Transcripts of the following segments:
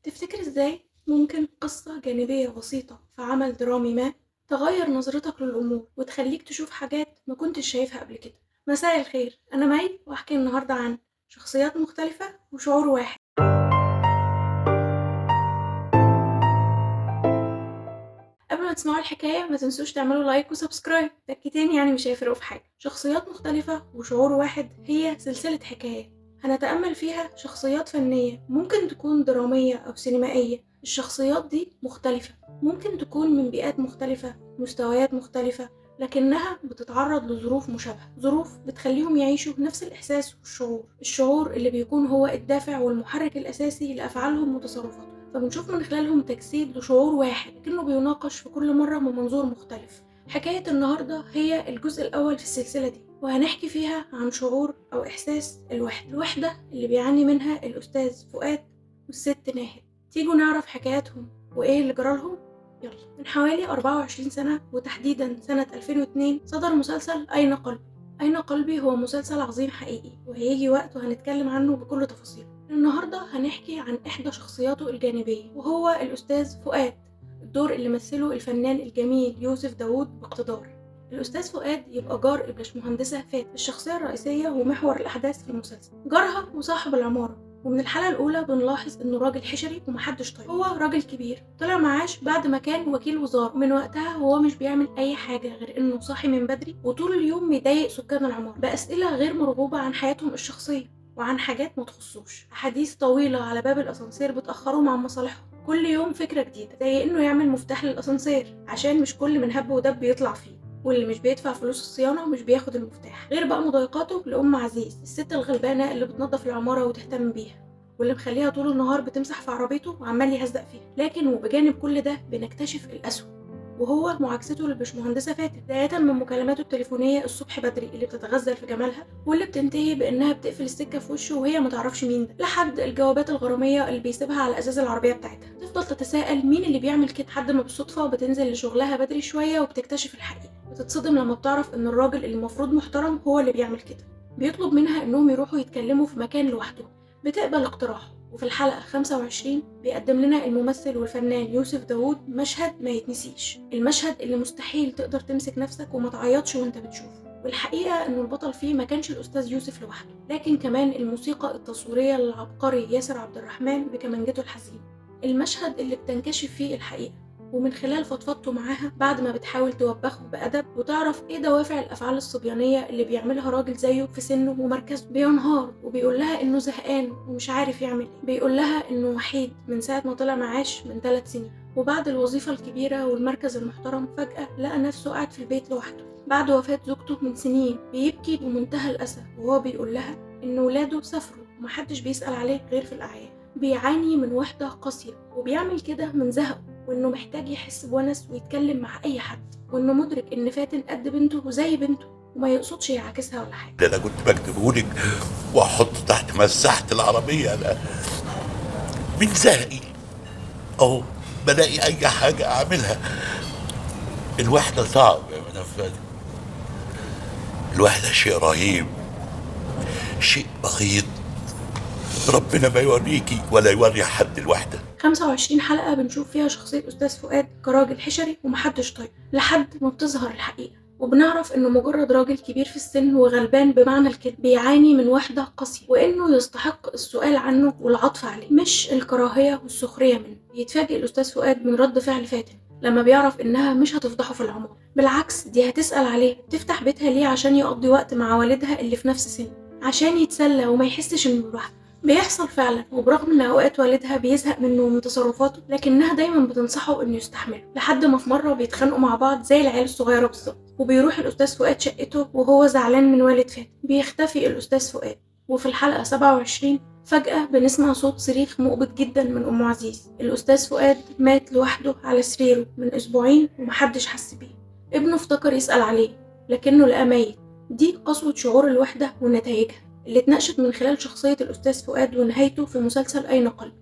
تفتكر إزاي ممكن قصة جانبية بسيطة في عمل درامي ما تغير نظرتك للأمور وتخليك تشوف حاجات ما كنتش شايفها قبل كده؟ مساء الخير، أنا مي وهحكي النهاردة عن شخصيات مختلفة وشعور واحد. قبل ما تسمعوا الحكاية ما تنسوش تعملوا لايك وسبسكرايب، تكتين يعني مش هيفرقوا في حاجة. شخصيات مختلفة وشعور واحد هي سلسلة حكايات هنتأمل فيها شخصيات فنية، ممكن تكون درامية أو سينمائية. الشخصيات دي مختلفة، ممكن تكون من بيئات مختلفة، مستويات مختلفة، لكنها بتتعرض لظروف مشابهة، ظروف بتخليهم يعيشوا نفس الإحساس والشعور، الشعور اللي بيكون هو الدافع والمحرك الأساسي لأفعالهم وتصرفاتهم. فبنشوف من خلالهم تجسيد لشعور واحد كأنه بيناقش في كل مرة من منظور مختلف. حكاية النهاردة هي الجزء الأول في السلسلة دي، وهنحكي فيها عن شعور أو إحساس الوحدة اللي بيعاني منها الأستاذ فؤاد والست ناهد. تيجوا نعرف حكاياتهم وإيه اللي جرالهم؟ يلا. من حوالي 24 سنة وتحديدا سنة 2002 صدر مسلسل أين قلبي. أين قلبي هو مسلسل عظيم حقيقي، وهيجي وقت وهنتكلم عنه بكل تفاصيله. النهاردة هنحكي عن إحدى شخصياته الجانبية وهو الأستاذ فؤاد، الدور اللي مثله الفنان الجميل يوسف داوود باقتدار. الأستاذ فؤاد يبقى جار الباشمهندسة فاتن، الشخصية الرئيسية ومحور الأحداث في المسلسل، جارها وصاحب العمارة. ومن الحلقة الأولى بنلاحظ إنه راجل حشري ومحدش طايقه، هو راجل كبير طلع معاش بعد ما كان وكيل وزارة، ومن وقتها هو مش بيعمل أي حاجة غير إنه صاحي من بدري وطول اليوم بيضايق سكان العمارة بأسئلة غير مرغوبة عن حياتهم الشخصية وعن حاجات ما تخصوش. أحاديث طويلة على باب الأسانسير بتأخرهم عن مصالحهم، كل يوم فكرة جديدة زي إنه يعمل مفتاح للأسانسير عشان مش كل من هب ودب بيطلع فيه، واللي مش بيدفع فلوس الصيانة مش بياخد المفتاح. غير بقى مضايقاته لأم عزيز، الست الغلبانة اللي بتنظف العمارة وتهتم بيها، واللي مخليها طول النهار بتمسح في عربيته وعمال يهزق فيها. لكن وبجانب كل ده بنكتشف الأسوأ، وهو معاكسته للبشمهندسة فاتن، بداية من مكالماته التليفونية الصبح بدري اللي بتتغزل في جمالها واللي بتنتهي بإنها بتقفل السكة في وشه وهي متعرفش مين ده، لحد الجوابات الغرامية اللي بيسيبها على أزاز العربية بتاعتها. تفضل تتساءل مين اللي بيعمل كده، لحد ما بالصدفة بتنزل لشغلها بدري شوية وبتكتشف الحقيقة. بتتصدم لما بتعرف إن الراجل اللي المفروض محترم هو اللي بيعمل كده. بيطلب منها إنهم يروحوا يتكلموا في مكان لوحدهم، بتقبل اقتراحه. وفي الحلقة 25 بيقدم لنا الممثل والفنان يوسف داوود مشهد ما يتنسيش، المشهد اللي مستحيل تقدر تمسك نفسك وما تعيطش وانت بتشوفه. والحقيقة انه البطل فيه ما كانش الأستاذ يوسف لوحده، لكن كمان الموسيقى التصويرية للعبقري ياسر عبد الرحمن بكمانجته الحزين. المشهد اللي بتنكشف فيه الحقيقة، ومن خلال فضفضته معاها بعد ما بتحاول توبخه بأدب وتعرف ايه دوافع الأفعال الصبيانية اللي بيعملها راجل زيه في سنه ومركزه. بينهار وبيقول لها انه زهقان ومش عارف يعمل ايه، بيقول لها انه وحيد من ساعة ما طلع معاش من 3 سنين، وبعد الوظيفة الكبيرة والمركز المحترم فجأة لقى نفسه قاعد في البيت لوحده بعد وفاة زوجته من سنين. بيبكي بمنتهى الأسى وهو بيقول لها ان ولاده سافروا ومحدش بيسأل عليه غير في الأعياد. بيعاني من وحدة قاسية وبيعمل كده من زهقه، وإنه محتاج يحس بونس ويتكلم مع أي حد، وإنه مدرك إن فاتن قد بنته وزي بنته وما يقصدش يعاكسها ولا حاجة. ده انا كنت بكتبهولك واحط تحت مساحة العربية انا من زهقي اهو بلاقي اي حاجة اعملها. الوحدة صعب يا مدام فادي، الوحدة شيء رهيب، شيء بغيض، ربنا ما يوريكي ولا يوري حد الوحدة. 25 حلقة بنشوف فيها شخصية أستاذ فؤاد كراجل حشري ومحدش طايقه، لحد ما بتظهر الحقيقة وبنعرف إنه مجرد راجل كبير في السن وغلبان بمعنى الكلمة، بيعاني من وحدة قاسية، وإنه يستحق السؤال عنه والعطف عليه مش الكراهية والسخرية منه. يتفاجئ الأستاذ فؤاد من رد فعل فاتن لما بيعرف إنها مش هتفضحه في العمارة، بالعكس دي هتسأل عليه، تفتح بيتها ليه عشان يقضي وقت مع والدها اللي في نفس سنه، عشان يتسلى وما يحسش إنه لوحده. بيحصل فعلا، وبرغم ان اوقات والدها بيزهق منه ومن تصرفاته لكنها دايما بتنصحه انه يستحمله، لحد ما في مره بيتخانقوا مع بعض زي العيال الصغيره بالظبط. وبيروح الاستاذ فؤاد شقته وهو زعلان من والد فاتن، بيختفي الاستاذ فؤاد. وفي الحلقه 27 فجاه بنسمع صوت صريخ مقبض جدا من ام عزيز. الاستاذ فؤاد مات لوحده على سريره من اسبوعين ومحدش حس بيه. ابنه افتكر يسال عليه لكنه لقاه ميت. دي قسوه شعور الوحده ونتائجها اللي اتناقشت من خلال شخصية الأستاذ فؤاد ونهايته في مسلسل أين قلب.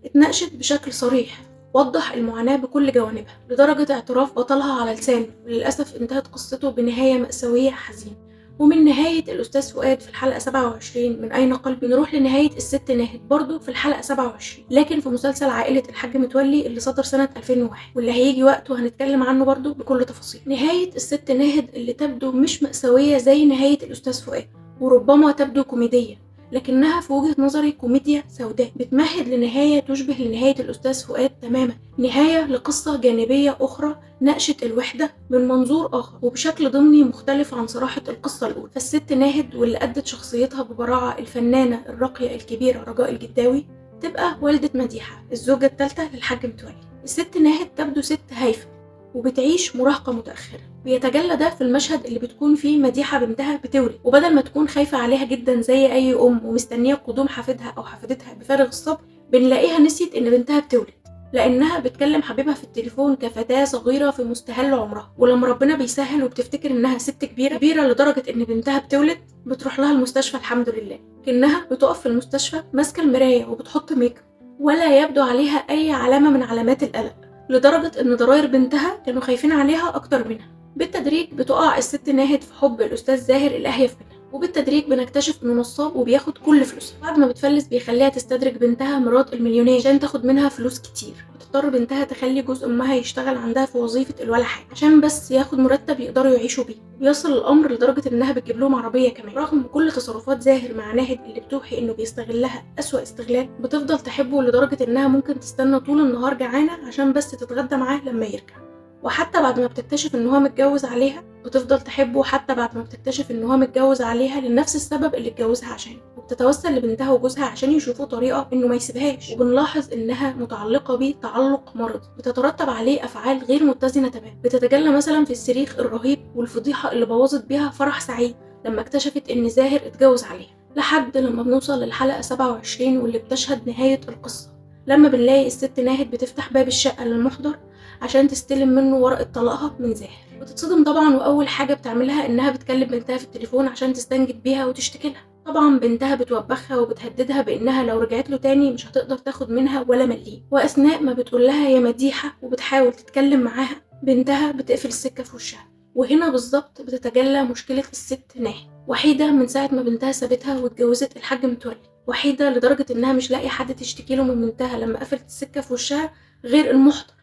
اتناقشت بشكل صريح، وضح المعاناة بكل جوانبها لدرجة اعتراف بطلها على لسانه، وللأسف انتهت قصته بنهاية مأساوية حزينة. ومن نهاية الأستاذ فؤاد في الحلقة 27 من أين قلبي نروح لنهاية الست ناهد برضو في الحلقة 27، لكن في مسلسل عائلة الحاج متولي اللي صدر سنة 2001 واللي هيجي وقته هنتكلم عنه برضو بكل تفاصيل. نهاية الست ناهد اللي تبدو مش مأساوية زي نهاية الأستاذ فؤاد، وربما تبدو كوميدية، لكنها في وجهة نظري كوميديا سوداء بتمهد لنهاية تشبه لنهاية الأستاذ فؤاد تماما، نهاية لقصة جانبية أخرى ناقشت الوحدة من منظور آخر وبشكل ضمني مختلف عن صراحة القصة الأولى. فالست ناهد واللي أدت شخصيتها ببراعة الفنانة الراقية الكبيرة رجاء الجداوي تبقى والدة مديحة الزوجة الثالثة للحاج متولي. الست ناهد تبدو ست هايفة وبتعيش مراهقة متأخرة، بيتجلى ده في المشهد اللي بتكون فيه مديحة بنتها بتولد، وبدل ما تكون خايفة عليها جدا زي أي أم ومستنية قدوم حفيدها أو حفيدتها بفارغ الصبر، بنلاقيها نسيت إن بنتها بتولد، لأنها بتكلم حبيبها في التليفون كفتاة صغيرة في مستهل عمرها. ولما ربنا بيسهل وبتفتكر إنها ست كبيرة لدرجة إن بنتها بتولد، بتروح لها المستشفى الحمد لله، كأنها بتقف في المستشفى ماسكة المراية وبتحط ميك اب ولا يبدو عليها أي علامة من علامات القلق، لدرجة إن ضراير بنتها كانوا خايفين عليها أكتر منها. بالتدريج بتقع الست ناهد في حب الأستاذ زاهر الأهيف منها، وبالتدريج بنكتشف إنه نصاب وبياخد كل فلوسها. بعد ما بتفلس بيخليها تستدرج بنتها مرات المليونير عشان تاخد منها فلوس كتير، بتضطر بنتها تخلي جوز أمها يشتغل عندها في وظيفة الولا حاجة عشان بس ياخد مرتب يقدروا يعيشوا بيه. بيصل الأمر لدرجة إنها بتجيب لهم عربية كمان. رغم كل تصرفات زاهر مع ناهد اللي بتوحي إنه بيستغلها أسوأ استغلال، بتفضل تحبه لدرجة إنها ممكن تستنى طول النهار جعانة عشان بس تتغدى معاه لما يرجع. وحتى بعد ما بتكتشف إن هو متجوز عليها بتفضل تحبه، حتى بعد ما بتكتشف إن هو متجوز عليها لنفس السبب اللي اتجوزها عشانه، وبتتوسل لبنتها وجوزها عشان يشوفوا طريقة إنه ما يسيبهاش. وبنلاحظ إنها متعلقة بيه تعلق مرضي بتترتب عليه أفعال غير متزنة تماما، بتتجلى مثلا في الصريخ الرهيب والفضيحة اللي بوظت بيها فرح سعيد لما اكتشفت إن زاهر اتجوز عليها، لحد لما بنوصل للحلقة 27 واللي بتشهد نهاية القصة، لما بنلاقي الست ناهد بتفتح باب الشقة للمحضر عشان تستلم منه ورقة طلاقها من زاهر. بتتصدم طبعا، وأول حاجة بتعملها إنها بتكلم بنتها في التليفون عشان تستنجد بيها وتشتكي لها. طبعا بنتها بتوبخها وبتهددها بإنها لو رجعت له تاني مش هتقدر تاخد منها ولا مليم. وأثناء ما بتقول لها يا مديحة وبتحاول تتكلم معاها، بنتها بتقفل السكة في وشها. وهنا بالظبط بتتجلى مشكلة الست ناهد، وحيدة من ساعة ما بنتها سابتها واتجوزت الحاج متولي، وحيدة لدرجة إنها مش لاقي حد تشتكي له من بنتها لما قفلت السكة في وشها غير المحضر.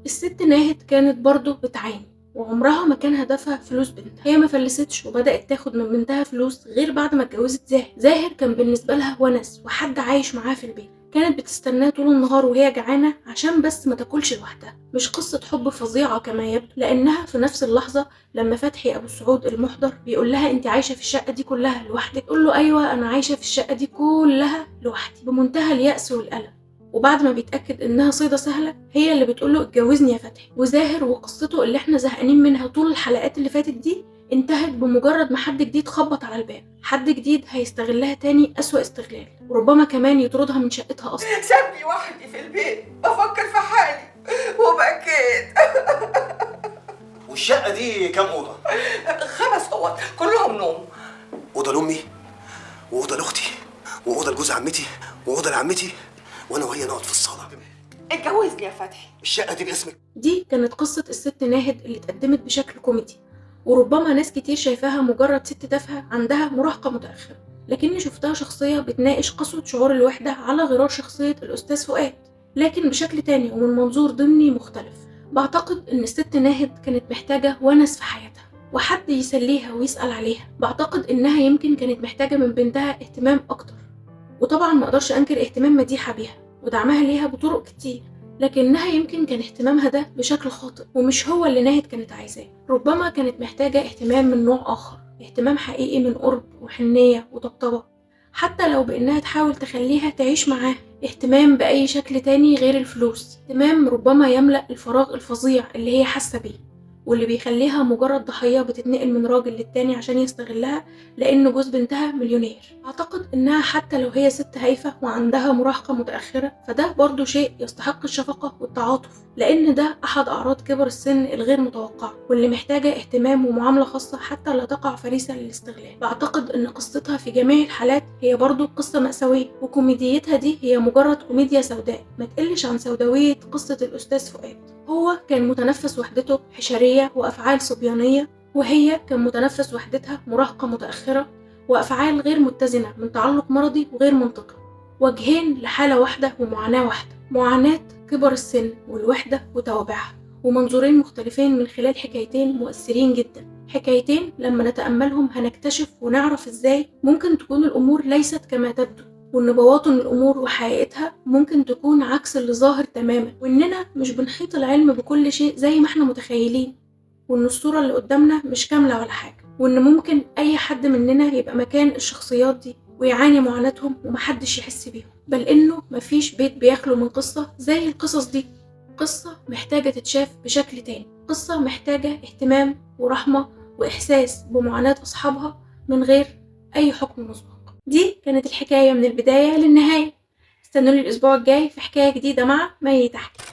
الست ناهد كانت برضه بتعاني، وعمرها ما كان هدفها فلوس بنتها. هي ما فلستش وبدأت تاخد من بنتها فلوس غير بعد ما اتجوزت زاهر. زاهر كان بالنسبة لها ونس وحد عايش معاها في البيت، كانت بتستناه طول النهار وهي جعانة عشان بس ما تاكلش لوحدها. مش قصة حب فظيعة كما يبدو، لأنها في نفس اللحظة لما فتحي أبو سعود المحضر بيقول لها أنت عايشة في الشقة دي كلها لوحدك، تقول له أيوة أنا عايشة في الشقة دي كلها لوحدي، بمنتهى اليأس والألم. وبعد ما بيتأكد إنها صيدة سهلة، هي اللي بتقوله اتجوزني يا فتحي. وزاهر وقصته اللي احنا زهقانين منها طول الحلقات اللي فاتت دي انتهت بمجرد ما حد جديد خبط على الباب، حد جديد هيستغلها تاني أسوأ استغلال، وربما كمان يطردها من شقتها أصلا. سابني وحدي في البيت بفكر في حالي وبكيت. والشقة دي كام أوضة؟ 5 أوض كلهم نوم. أوضة لأمي، وأوضة لأختي، وأوضة لجوز عمتي، وأوضة لعمتي، وأنا وهي نقعد في الصالة. اتجوزني يا فتحي. الشقة دي باسمك. دي كانت قصة الست ناهد اللي اتقدمت بشكل كوميدي، وربما ناس كتير شايفاها مجرد ست تافهة عندها مراهقة متأخرة، لكني شفتها شخصية بتناقش قسوة شعور الوحدة على غرار شخصية الأستاذ فؤاد، لكن بشكل تاني ومن منظور ضمني مختلف. بعتقد إن الست ناهد كانت محتاجة ونس في حياتها وحد يسليها ويسأل عليها. بعتقد إنها يمكن كانت محتاجة من بنتها اهتمام أكتر، وطبعا ما أقدرش أنكر اهتمام مديحة بيها ودعمها ليها بطرق كتير، لكنها يمكن كان اهتمامها ده بشكل خاطئ ومش هو اللي ناهد كانت عايزاه. ربما كانت محتاجة اهتمام من نوع آخر، اهتمام حقيقي من قرب وحنية وطبطبة، حتى لو بإنها تحاول تخليها تعيش معاه، اهتمام بأي شكل تاني غير الفلوس، اهتمام ربما يملأ الفراغ الفظيع اللي هي حاسة بيه واللي بيخليها مجرد ضحية بتتنقل من راجل للتاني عشان يستغلها لأن جوز بنتها مليونير. أعتقد إنها حتى لو هي ست هايفة وعندها مراهقة متأخرة، فده برضو شيء يستحق الشفقة والتعاطف، لأن ده أحد أعراض كبر السن الغير متوقعة واللي محتاجة اهتمام ومعاملة خاصة حتى لا تقع فريسة للاستغلال. بعتقد إن قصتها في جميع الحالات هي برضو قصة مأساوية، وكوميديتها دي هي مجرد كوميديا سوداء ما تقلش عن سوداوية قصة الأستاذ فؤاد. هو كان متنفس وحدته، حشرية وأفعال صبيانية، وهي كان متنفس وحدتها مراهقة متأخرة، وأفعال غير متزنة من تعلق مرضي وغير منطقي، وجهين لحالة واحدة ومعاناة واحدة، معاناة كبر السن والوحدة وتوابعها، ومنظورين مختلفين من خلال حكايتين مؤثرين جدا، حكايتين لما نتأملهم هنكتشف ونعرف ازاي ممكن تكون الأمور ليست كما تبدو، وإن بواطن الأمور وحقيقتها ممكن تكون عكس اللي ظاهر تماما، وإننا مش بنحيط العلم بكل شيء زي ما احنا متخيلين، وإن الصورة اللي قدامنا مش كاملة ولا حاجة، وإن ممكن أي حد مننا يبقى مكان الشخصيات دي ويعاني معاناتهم ومحدش يحس بيهم، بل إنه مفيش بيت بيخلو من قصة زي القصص دي. قصة محتاجة تتشاف بشكل تاني، قصة محتاجة اهتمام ورحمة وإحساس بمعاناة أصحابها من غير أي حكم مسبق. دي كانت الحكاية من البداية للنهاية. استنوني الأسبوع الجاي في حكاية جديدة مع مي تحكي.